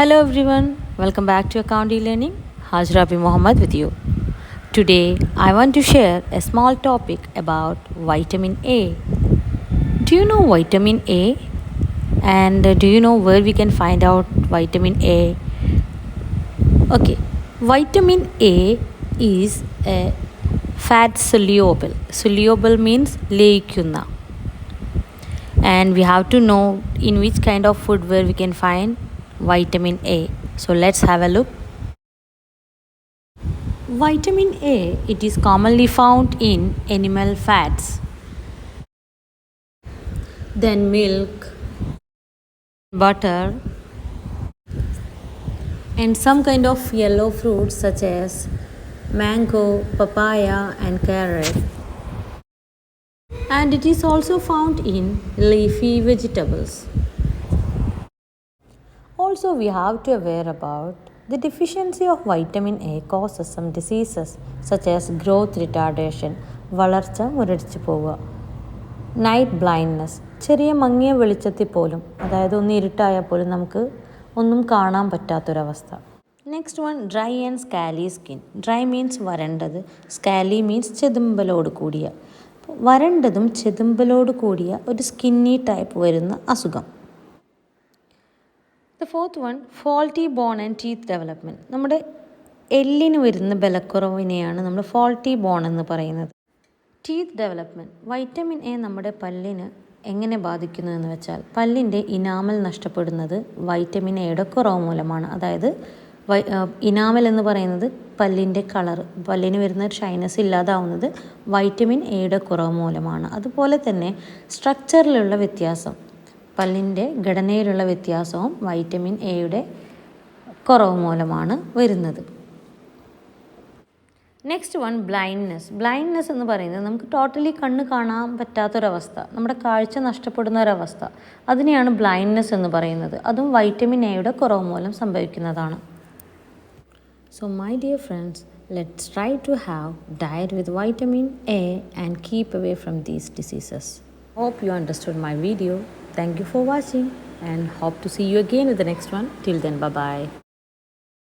Hello everyone, welcome back to Account E-Learning. Hajrabi Mohammed with you. Today I want to share a small topic about vitamin A. Do you know vitamin A? And do you know where we can find out vitamin A? Okay, vitamin A is a fat soluble. Soluble means ലയിക്കുന്ന. And we have to know in which kind of food where we can find vitamin A. So let's have a look. Vitamin A, it is commonly found in animal fats, then milk, butter, and some kind of yellow fruits such as mango, papaya, and carrot. And it is also found in leafy vegetables. Also, we have to aware about the deficiency of vitamin A causes some diseases such as growth retardation, വളർച്ച മുരടിച്ചു പോവുക, night blindness, ചെറിയ മങ്ങിയ വെളിച്ചത്തിൽ പോലും, അതായത് ഒന്ന് ഇരുട്ടായാൽ പോലും നമുക്ക് ഒന്നും കാണാൻ പറ്റാത്തൊരവസ്ഥ. Next one, dry and scaly skin. Dry means വരണ്ടത്, സ്കാലി മീൻസ് ചെതുമ്പലോട് കൂടിയ. വരണ്ടതും ചെതുമ്പലോട് കൂടിയ ഒരു സ്കിന്നി ടൈപ്പ് വരുന്ന അസുഖം. The fourth one, faulty bone and teeth development. നമ്മുടെ എല്ലിന് വരുന്ന ബലക്കുറവിനെയാണ് നമ്മൾ ഫോൾട്ടി ബോൺ എന്ന് പറയുന്നത്. Teeth development. വൈറ്റമിൻ എ നമ്മുടെ പല്ലിന് എങ്ങനെ ബാധിക്കുന്നു എന്ന് വെച്ചാൽ, പല്ലിൻ്റെ ഇനാമൽ നഷ്ടപ്പെടുന്നത് വൈറ്റമിൻ എയുടെ കുറവ് മൂലമാണ്. അതായത് ഇനാമൽ എന്ന് പറയുന്നത് പല്ലിൻ്റെ കളർ, പല്ലിന് വരുന്ന ഷൈനസ് ഇല്ലാതാവുന്നത് വൈറ്റമിൻ എയുടെ കുറവ് മൂലമാണ്. അതുപോലെ തന്നെ സ്ട്രക്ചറിലുള്ള വ്യത്യാസം, പല്ലിൻ്റെ ഘടനയിലുള്ള വ്യത്യാസവും വൈറ്റമിൻ എയുടെ കുറവ് മൂലമാണ് വരുന്നത്. Next one, blindness. ബ്ലൈൻഡ്നെസ് എന്ന് പറയുന്നത് നമുക്ക് ടോട്ടലി കണ്ണ് കാണാൻ പറ്റാത്തൊരവസ്ഥ, നമ്മുടെ കാഴ്ച നഷ്ടപ്പെടുന്ന ഒരവസ്ഥ, അതിനെയാണ് ബ്ലൈൻഡ്നെസ് എന്ന് പറയുന്നത്. അതും വൈറ്റമിൻ എയുടെ കുറവ് മൂലം സംഭവിക്കുന്നതാണ്. So my dear friends, let's try to have diet with vitamin A and keep away from these diseases. Hope you understood my video. Thank you for watching and hope to see you again with the next one. Till then, bye bye.